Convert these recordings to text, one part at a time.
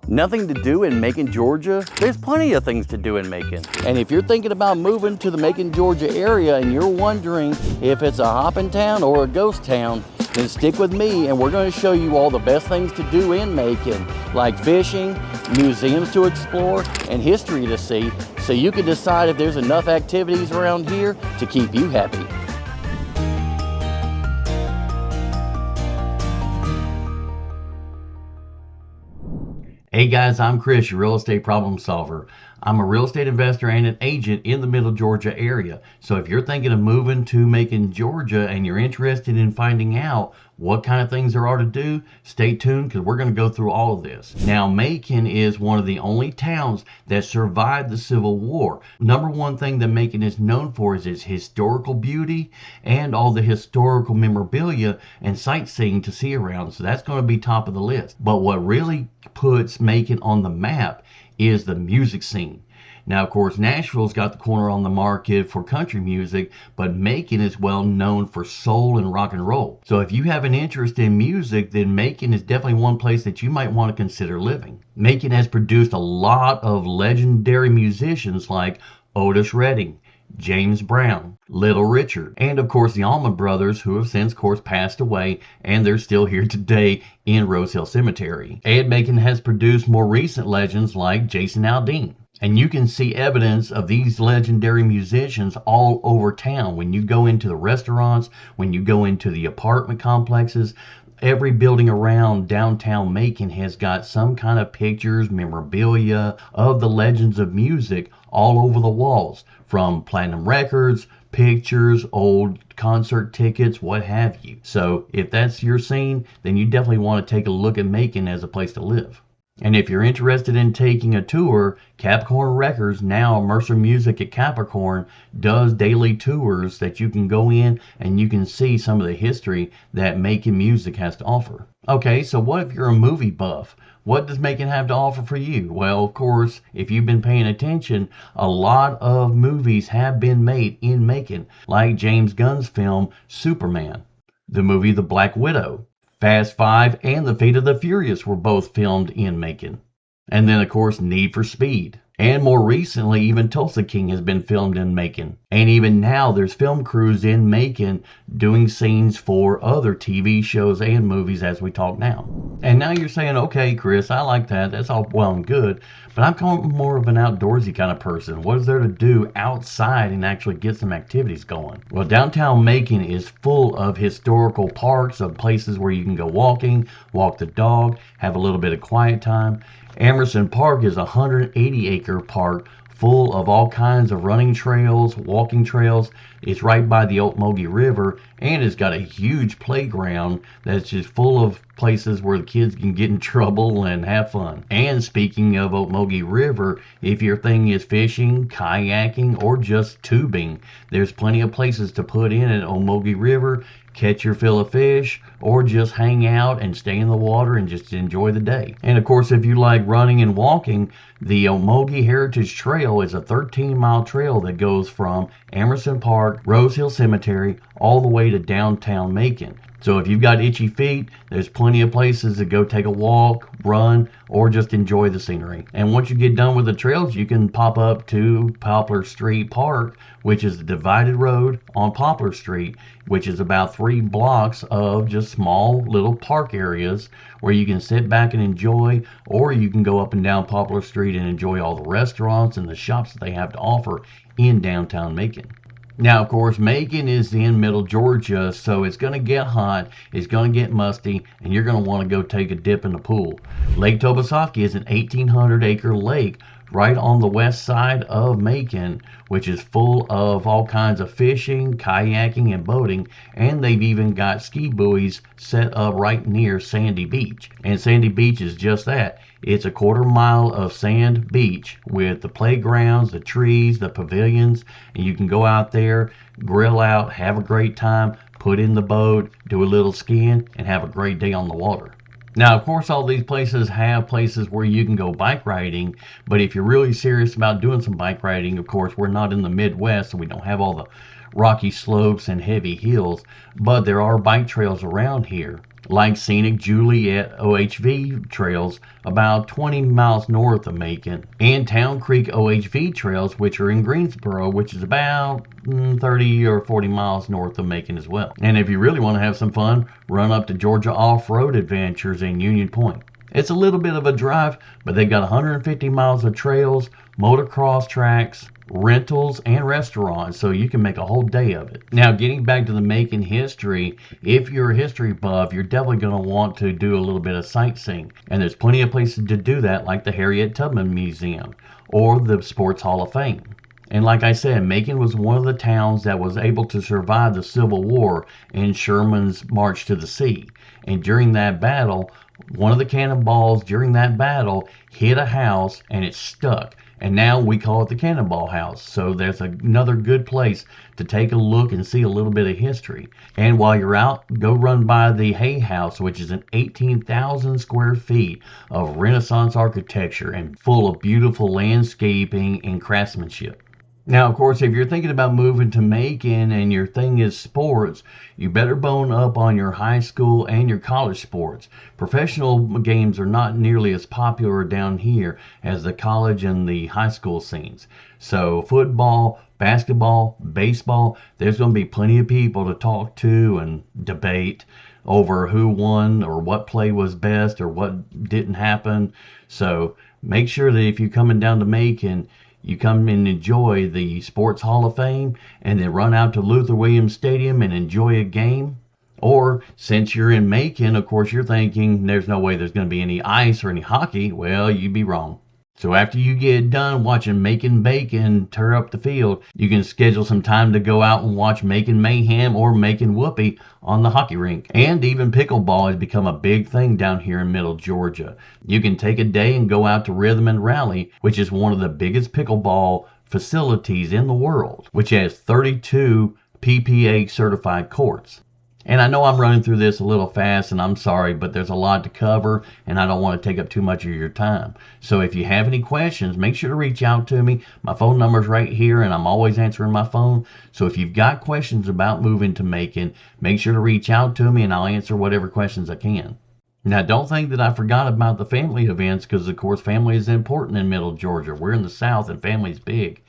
Nothing to do in Macon, Georgia? There's plenty of things to do in Macon. And if you're thinking about moving to the Macon, Georgia area and you're wondering if it's a hopping town or a ghost town, then stick with me and we're going to show you all the best things to do in Macon, like fishing, museums to explore, and history to see, so you can decide if there's enough activities around here to keep you happy. Hey guys, I'm Chris, your real estate problem solver. I'm a real estate investor and an agent in the Middle Georgia area. So if you're thinking of moving to Macon, Georgia, and you're interested in finding out what kind of things there are to do, stay tuned because we're going to go through all of this. Now, Macon is one of the only towns that survived the Civil War. Number one thing that Macon is known for is its historical beauty and all the historical memorabilia and sightseeing to see around. So that's going to be top of the list. But what really puts Macon on the map is the music scene. Now, of course, Nashville's got the corner on the market for country music, but Macon is well known for soul and rock and roll. So if you have an interest in music, then Macon is definitely one place that you might want to consider living. Macon has produced a lot of legendary musicians like Otis Redding, James Brown, Little Richard, and of course the Allman Brothers, who have since, of course, passed away, and they're still here today in Rose Hill Cemetery. And Macon has produced more recent legends like Jason Aldean. And you can see evidence of these legendary musicians all over town. When you go into the restaurants, when you go into the apartment complexes, every building around downtown Macon has got some kind of pictures, memorabilia of the legends of music all over the walls, from platinum records, pictures, old concert tickets, what have you. So if that's your scene, then you definitely want to take a look at Macon as a place to live. And if you're interested in taking a tour, Capricorn Records, now Mercer Music at Capricorn, does daily tours that you can go in and you can see some of the history that Macon music has to offer. Okay, so what if you're a movie buff? What does Macon have to offer for you? Well, of course, if you've been paying attention, a lot of movies have been made in Macon, like James Gunn's film Superman, the movie The Black Widow, Fast 5, and The Fate of the Furious were both filmed in Macon. And then, of course, Need for Speed. And more recently, even Tulsa King has been filmed in Macon. And even now, there's film crews in Macon doing scenes for other TV shows and movies as we talk now. And now you're saying, okay, Chris, I like that. That's all well and good. But I'm more of an outdoorsy kind of person. What is there to do outside and actually get some activities going? Well, downtown Macon is full of historical parks, of places where you can go walking, walk the dog, have a little bit of quiet time. Amerson Park is a 180-acre park full of all kinds of running trails, walking trails. It's right by the Ocmulgee River, and it's got a huge playground that's just full of places where the kids can get in trouble and have fun. And speaking of Ocmulgee River, if your thing is fishing, kayaking, or just tubing, there's plenty of places to put in at Ocmulgee River, catch your fill of fish, or just hang out and stay in the water and just enjoy the day. And of course, if you like running and walking, the Ocmulgee Heritage Trail is a 13-mile trail that goes from Amerson Park, Rose Hill Cemetery, all the way to downtown Macon. So if you've got itchy feet, there's plenty of places to go take a walk, run, or just enjoy the scenery. And once you get done with the trails, you can pop up to Poplar Street Park, which is the divided road on Poplar Street, which is about 3 blocks of just small little park areas where you can sit back and enjoy, or you can go up and down Poplar Street and enjoy all the restaurants and the shops that they have to offer in downtown Macon. Now, of course, Macon is in Middle Georgia, so it's going to get hot, it's going to get musty, and you're going to want to go take a dip in the pool. Lake Tobesofkee is an 1,800-acre lake right on the west side of Macon, which is full of all kinds of fishing, kayaking, and boating, and they've even got ski buoys set up right near Sandy Beach. And Sandy Beach is just that. It's a 1/4 mile of sand beach with the playgrounds, the trees, the pavilions, and you can go out there, grill out, have a great time, put in the boat, do a little skiing, and have a great day on the water. Now, of course, all these places have places where you can go bike riding, but if you're really serious about doing some bike riding, of course, we're not in the Midwest, so we don't have all the rocky slopes and heavy hills, but there are bike trails around here. like scenic Juliet OHV trails about 20 miles north of Macon, and Town Creek OHV trails, which are in Greensboro, which is about 30 or 40 miles north of Macon as well. And if you really want to have some fun, run up to Georgia Off-Road Adventures in Union Point. It's a little bit of a drive, but they've got 150 miles of trails, motocross tracks, rentals, and restaurants, so you can make a whole day of it. Now, getting back to the Macon history, if you're a history buff, you're definitely going to want to do a little bit of sightseeing. And there's plenty of places to do that, like the Harriet Tubman Museum or the Sports Hall of Fame. And like I said, Macon was one of the towns that was able to survive the Civil War and Sherman's March to the Sea. And during that battle, one of the cannonballs during that battle hit a house and it stuck. And now we call it the Cannonball House. So there's another good place to take a look and see a little bit of history. And while you're out, go run by the Hay House, which is an 18,000 square feet of Renaissance architecture and full of beautiful landscaping and craftsmanship. Now, of course, if you're thinking about moving to Macon and your thing is sports, you better bone up on your high school and your college sports. Professional games are not nearly as popular down here as the college and the high school scenes. So football, basketball, baseball, there's going to be plenty of people to talk to and debate over who won or what play was best or what didn't happen. So make sure that if you're coming down to Macon, you come and enjoy the Sports Hall of Fame and then run out to Luther Williams Stadium and enjoy a game. Or since you're in Macon, of course, you're thinking there's no way there's going to be any ice or any hockey. Well, you'd be wrong. So after you get done watching Macon Bacon tear up the field, you can schedule some time to go out and watch Macon Mayhem or Macon Whoopee on the hockey rink. And even pickleball has become a big thing down here in Middle Georgia. You can take a day and go out to Rhythm and Rally, which is one of the biggest pickleball facilities in the world, which has 32 PPA certified courts. And I know I'm running through this a little fast, and I'm sorry, but there's a lot to cover, and I don't want to take up too much of your time. So if you have any questions, make sure to reach out to me. My phone number's right here, and I'm always answering my phone. So if you've got questions about moving to Macon, make sure to reach out to me, and I'll answer whatever questions I can. Now, don't think that I forgot about the family events, because, of course, family is important in Middle Georgia. We're in the South, and family's big.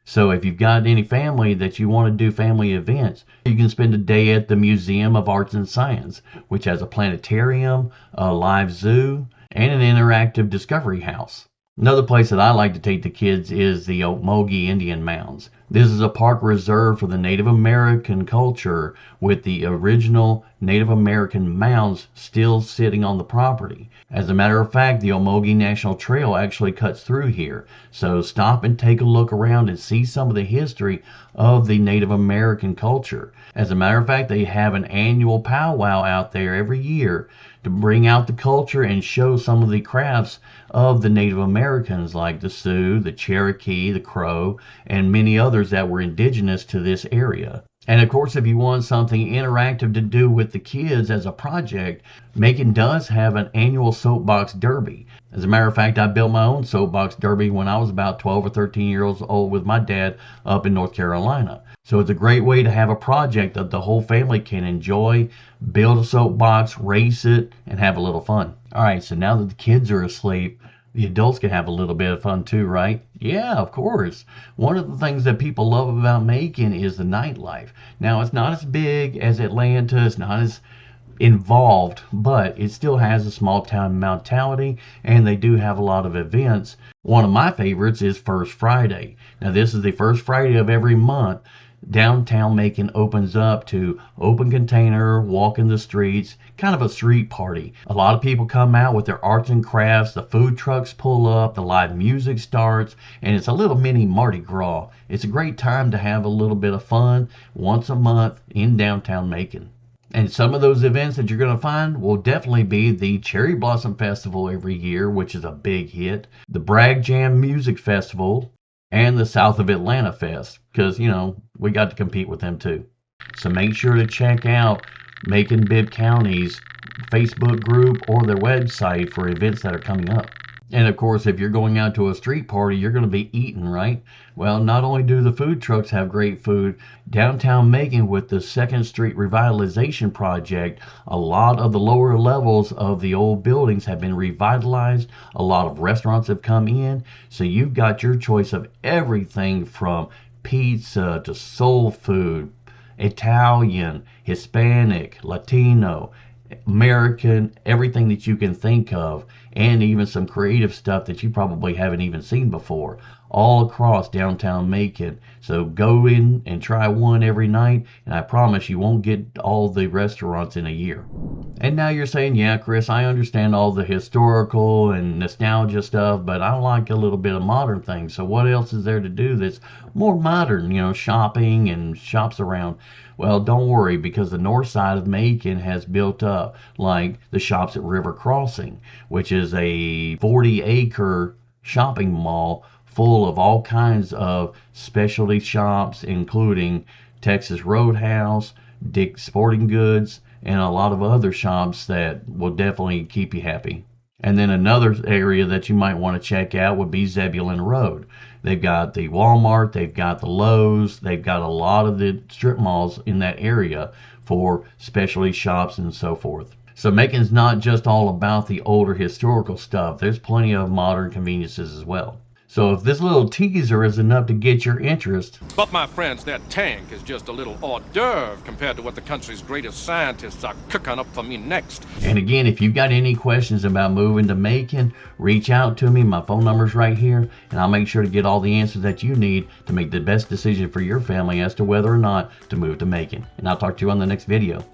So if you've got any family that you want to do family events, you can spend a day at the Museum of Arts and Science, which has a planetarium, a live zoo, and an interactive discovery house. Another place that I like to take the kids is the Ocmulgee Indian Mounds. This is a park reserved for the Native American culture, with the original Native American mounds still sitting on the property. As a matter of fact, the Ocmulgee National Trail actually cuts through here. So stop and take a look around and see some of the history of the Native American culture. As a matter of fact, they have an annual powwow out there every year to bring out the culture and show some of the crafts of the Native Americans, like the Sioux, the Cherokee, the Crow, and many others that were indigenous to this area. And of course, if you want something interactive to do with the kids as a project, Macon does have an annual Soapbox Derby. As a matter of fact, I built my own Soapbox Derby when I was about 12 or 13 years old with my dad up in North Carolina. So it's a great way to have a project that the whole family can enjoy, build a soapbox, race it, and have a little fun. All right, so now that the kids are asleep, the adults can have a little bit of fun too, right? Yeah, of course. One of the things that people love about Macon is the nightlife. Now, it's not as big as Atlanta, it's not as involved, but it still has a small town mentality, and they do have a lot of events. One of my favorites is First Friday. Now, this is the first Friday of every month. Downtown Macon opens up to open container, walk in the streets, kind of a street party. A lot of people come out with their arts and crafts, the food trucks pull up, the live music starts, and it's a little mini Mardi Gras. It's a great time to have a little bit of fun once a month in downtown Macon. And some of those events that you're going to find will definitely be the Cherry Blossom Festival every year, which is a big hit, the Bragg Jam Music Festival, and the South of Atlanta Fest, because, you know, we got to compete with them too. So make sure to check out Macon Bibb County's Facebook group or their website for events that are coming up. And of course, if you're going out to a street party, you're going to be eating, right? Well, not only do the food trucks have great food, downtown Macon with the 2nd Street Revitalization Project, a lot of the lower levels of the old buildings have been revitalized. A lot of restaurants have come in. So you've got your choice of everything from pizza to soul food, Italian, Hispanic, Latino, American, everything that you can think of, and even some creative stuff that you probably haven't even seen before, all across downtown Macon. So go in and try one every night, and I promise you won't get all the restaurants in a year. And now you're saying, yeah, Chris, I understand all the historical and nostalgia stuff, but I like a little bit of modern things. So what else is there to do that's more modern, shopping and shops around? Well, don't worry, because the north side of Macon has built up, like the shops at River Crossing, which is a 40-acre shopping mall full of all kinds of specialty shops, including Texas Roadhouse, Dick's Sporting Goods, and a lot of other shops that will definitely keep you happy. And then another area that you might want to check out would be Zebulon Road. They've got the Walmart, they've got the Lowe's, they've got a lot of the strip malls in that area for specialty shops and so forth. So Macon's not just all about the older historical stuff. There's plenty of modern conveniences as well. So if this little teaser is enough to get your interest. But my friends, that tank is just a little hors d'oeuvre compared to what the country's greatest scientists are cooking up for me next. And again, if you've got any questions about moving to Macon, reach out to me. My phone number's right here, and I'll make sure to get all the answers that you need to make the best decision for your family as to whether or not to move to Macon. And I'll talk to you on the next video.